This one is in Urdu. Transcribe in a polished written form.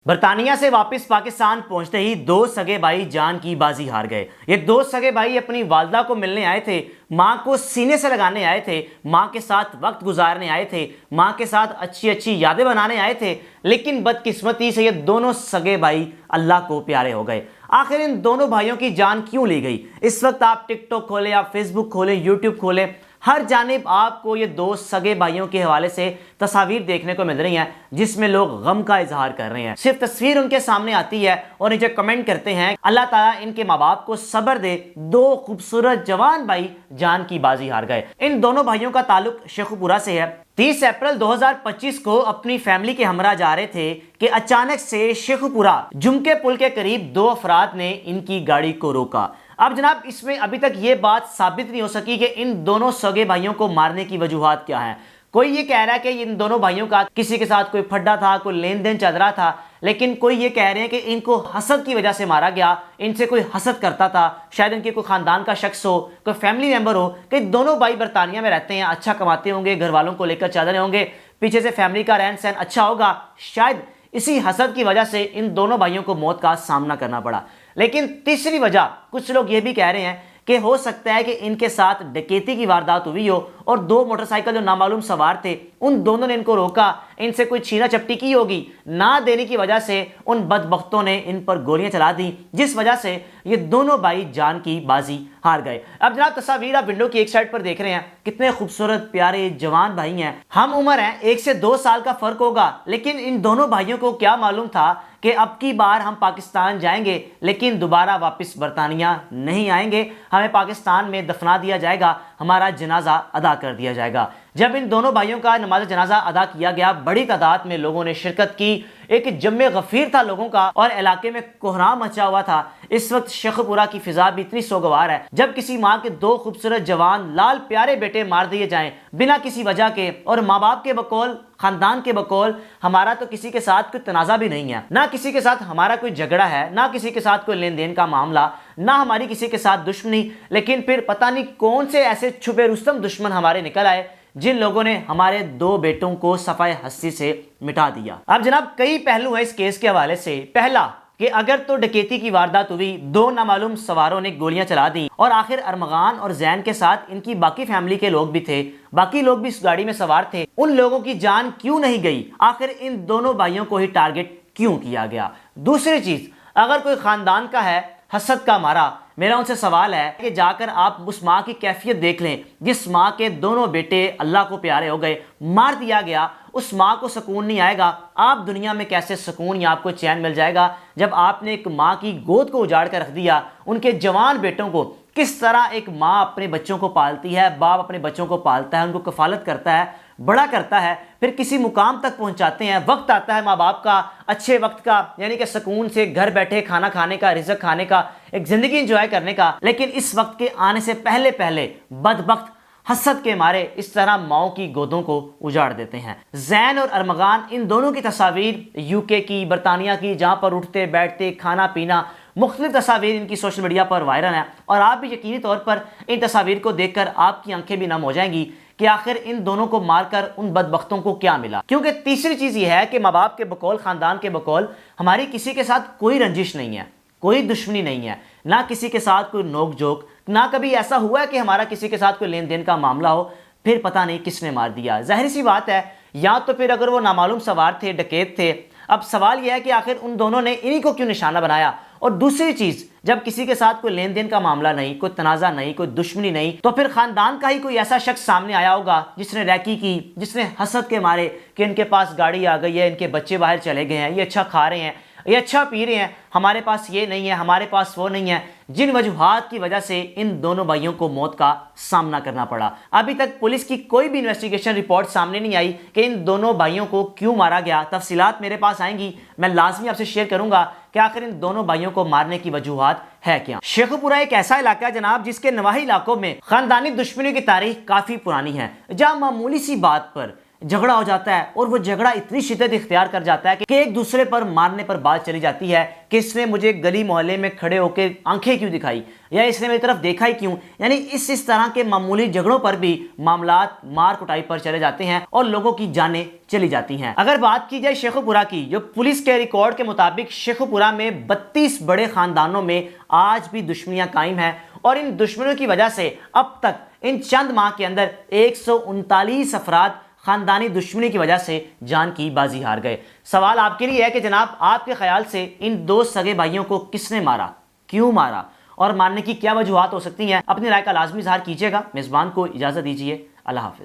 برطانیہ سے واپس پاکستان پہنچتے ہی دو سگے بھائی جان کی بازی ہار گئے۔ یہ دو سگے بھائی اپنی والدہ کو ملنے آئے تھے، ماں کو سینے سے لگانے آئے تھے، ماں کے ساتھ وقت گزارنے آئے تھے، ماں کے ساتھ اچھی اچھی یادیں بنانے آئے تھے، لیکن بدقسمتی سے یہ دونوں سگے بھائی اللہ کو پیارے ہو گئے۔ آخر ان دونوں بھائیوں کی جان کیوں لی گئی؟ اس وقت آپ ٹک ٹاک کھولیں، آپ فیس بک کھولیں، یوٹیوب کھولیں، ہر جانب آپ کو یہ دو سگے بھائیوں کے حوالے سے تصاویر دیکھنے کو مل رہی ہیں جس میں لوگ غم کا اظہار کر رہے ہیں۔ صرف تصویر ان کے سامنے آتی ہے اور نیچے کمنٹ کرتے ہیں اللہ تعالیٰ ان کے ماں باپ کو صبر دے، دو خوبصورت جوان بھائی جان کی بازی ہار گئے۔ ان دونوں بھائیوں کا تعلق شیخو پورہ سے ہے۔ 30 اپریل 2025 کو اپنی فیملی کے ہمراہ جا رہے تھے کہ اچانک سے شیخو پورہ جمکے پل کے قریب دو افراد نے ان کی گاڑی کو روکا۔ اب جناب اس میں ابھی تک یہ بات ثابت نہیں ہو سکی کہ ان دونوں سگے بھائیوں کو مارنے کی وجوہات کیا ہیں۔ کوئی یہ کہہ رہا ہے کہ ان دونوں بھائیوں کا کسی کے ساتھ کوئی پھڈا تھا، کوئی لین دین چل رہا تھا، لیکن کوئی یہ کہہ رہے ہیں کہ ان کو حسد کی وجہ سے مارا گیا، ان سے کوئی حسد کرتا تھا، شاید ان کے کوئی خاندان کا شخص ہو، کوئی فیملی ممبر ہو، کہ دونوں بھائی برطانیہ میں رہتے ہیں، اچھا کماتے ہوں گے، گھر والوں کو لے کر چل رہے ہوں گے، پیچھے سے فیملی کا رہن سہن اچھا ہوگا، شاید اسی حسد کی وجہ سے ان دونوں بھائیوں کو موت کا سامنا کرنا پڑا۔ لیکن تیسری وجہ کچھ لوگ یہ بھی کہہ رہے ہیں کہ ہو سکتا ہے کہ ان کے ساتھ ڈکیتی کی واردات ہوئی ہو اور دو موٹر سائیکل جو نامعلوم سوار تھے ان دونوں نے ان کو روکا، ان سے کوئی چھینا چپٹی کی ہوگی، نہ دینے کی وجہ سے ان بدبختوں نے ان پر گولیاں چلا دی، جس وجہ سے یہ دونوں بھائی جان کی بازی ہار گئے۔ اب جناب تصاویر آپ ونڈو کی ایک سائڈ پر دیکھ رہے ہیں، کتنے خوبصورت پیارے جوان بھائی ہیں، ہم عمر ہیں، 1 سے 2 سال کا فرق ہوگا، لیکن ان دونوں بھائیوں کو کیا معلوم تھا کہ اب کی بار ہم پاکستان جائیں گے لیکن دوبارہ واپس برطانیہ نہیں آئیں گے، ہمیں پاکستان میں دفنا دیا جائے گا، ہمارا جنازہ ادا کر دیا جائے گا۔ جب ان دونوں بھائیوں کا نماز جنازہ ادا کیا گیا، بڑی تعداد میں لوگوں نے شرکت کی، ایک جم غفیر تھا لوگوں کا اور علاقے میں کوہرام مچا ہوا تھا۔ اس وقت شیخو پورہ کی فضا بھی اتنی سوگوار ہے جب کسی ماں کے دو خوبصورت جوان لال پیارے بیٹے مار دیے جائیں بنا کسی وجہ کے، اور ماں باپ کے بقول، خاندان کے بقول، ہمارا تو کسی کے ساتھ کوئی تنازع بھی نہیں ہے، نہ کسی کے ساتھ ہمارا کوئی جھگڑا ہے، نہ کسی کے ساتھ کوئی لین دین کا معاملہ، نہ ہماری کسی کے ساتھ دشمنی، لیکن پھر پتہ نہیں کون سے ایسے چھپے رستم دشمن ہمارے نکل آئے جن لوگوں نے ہمارے دو بیٹوں کو صفائے ہستی سے مٹا دیا۔ اب جناب کئی پہلو ہیں اس کیس کے حوالے سے۔ پہلا کہ اگر تو ڈکیتی کی واردات ہوئی، دو نامعلوم سواروں نے گولیاں چلا دیں اور آخر ارمغان اور زین کے ساتھ ان کی باقی فیملی کے لوگ بھی تھے، باقی لوگ بھی اس گاڑی میں سوار تھے، ان لوگوں کی جان کیوں نہیں گئی؟ آخر ان دونوں بھائیوں کو ہی ٹارگٹ کیوں کیا گیا؟ دوسری چیز، اگر کوئی خاندان کا ہے حسد کا مارا، میرا ان سے سوال ہے کہ جا کر آپ اس ماں کی کیفیت دیکھ لیں جس ماں کے دونوں بیٹے اللہ کو پیارے ہو گئے، مار دیا گیا، اس ماں کو سکون نہیں آئے گا۔ آپ دنیا میں کیسے سکون یا آپ کو چین مل جائے گا جب آپ نے ایک ماں کی گود کو اجاڑ کر رکھ دیا؟ ان کے جوان بیٹوں کو کس طرح ایک ماں اپنے بچوں کو پالتی ہے، باپ اپنے بچوں کو پالتا ہے، ان کو کفالت کرتا ہے، بڑا کرتا ہے، پھر کسی مقام تک پہنچاتے ہیں، وقت آتا ہے ماں باپ کا، اچھے وقت کا، یعنی کہ سکون سے گھر بیٹھے کھانا کھانے کا، رزق کھانے کا، ایک زندگی انجوائے کرنے کا، لیکن اس وقت کے آنے سے پہلے بدبخت حسد کے مارے اس طرح ماؤں کی گودوں کو اجاڑ دیتے ہیں۔ زین اور ارمغان، ان دونوں کی تصاویر UK کی، برطانیہ کی، جہاں پر اٹھتے بیٹھتے کھانا پینا، مختلف تصاویر ان کی سوشل میڈیا پر وائرل ہیں، اور آپ بھی یقینی طور پر ان تصاویر کو دیکھ کر آپ کی آنکھیں بھی نم ہو جائیں گی کہ آخر ان دونوں کو مار کر ان بدبختوں کو کیا ملا۔ کیونکہ تیسری چیز یہ ہے کہ ماں باپ کے بقول، خاندان کے بقول، ہماری کسی کے ساتھ کوئی رنجش نہیں ہے، کوئی دشمنی نہیں ہے، نہ کسی کے ساتھ کوئی نوک جھوک، نہ کبھی ایسا ہوا ہے کہ ہمارا کسی کے ساتھ کوئی لین دین کا معاملہ ہو، پھر پتہ نہیں کس نے مار دیا۔ ظاہر سی بات ہے، یا تو پھر اگر وہ نامعلوم سوار تھے، ڈکیت تھے، اب سوال یہ ہے کہ آخر ان دونوں نے انہی کو کیوں نشانہ بنایا؟ اور دوسری چیز، جب کسی کے ساتھ کوئی لین دین کا معاملہ نہیں، کوئی تنازع نہیں، کوئی دشمنی نہیں، تو پھر خاندان کا ہی کوئی ایسا شخص سامنے آیا ہوگا جس نے ریکی کی، جس نے حسد کے مارے کہ ان کے پاس گاڑی آ گئی ہے، ان کے بچے باہر چلے گئے ہیں، یہ اچھا کھا رہے ہیں، یہ اچھا پی رہے ہیں، ہمارے پاس یہ نہیں ہے، ہمارے پاس وہ نہیں ہے، جن وجوہات کی وجہ سے ان دونوں بھائیوں کو موت کا سامنا کرنا پڑا۔ ابھی تک پولیس کی کوئی بھی انویسٹیگیشن رپورٹ سامنے نہیں آئی کہ ان دونوں بھائیوں کو کیوں مارا گیا۔ تفصیلات میرے پاس آئیں گی، میں لازمی آپ سے شیئر کروں گا کہ آخر ان دونوں بھائیوں کو مارنے کی وجوہات ہے کیا۔ شیخو پورہ ایک ایسا علاقہ ہے جناب جس کے نواحی علاقوں میں خاندانی دشمنیوں کی تاریخ کافی پرانی ہے، جہاں معمولی سی بات پر جھگڑا ہو جاتا ہے اور وہ جھگڑا اتنی شدت اختیار کر جاتا ہے کہ ایک دوسرے پر مارنے پر بات چلی جاتی ہے کہ اس نے مجھے گلی محلے میں کھڑے ہو کے آنکھیں کیوں دکھائی یا اس نے میری طرف دیکھا ہی کیوں. یعنی اس طرح کے معمولی جھگڑوں پر بھی معاملات مار کٹائی پر چلے جاتے ہیں اور لوگوں کی جانیں چلی جاتی ہیں. اگر بات کی جائے شیخو پورہ کی، جو پولیس کے ریکارڈ کے مطابق شیخو پورہ میں 32 بڑے خاندانوں میں آج بھی دشمنیاں قائم ہیں اور ان دشمنوں کی وجہ سے اب تک ان چند ماہ کے اندر 139 افراد خاندانی دشمنی کی وجہ سے جان کی بازی ہار گئے. سوال آپ کے لیے ہے کہ جناب آپ کے خیال سے ان دو سگے بھائیوں کو کس نے مارا، کیوں مارا اور مارنے کی کیا وجوہات ہو سکتی ہیں؟ اپنی رائے کا لازمی اظہار کیجیے گا. میزبان کو اجازت دیجیے. اللہ حافظ.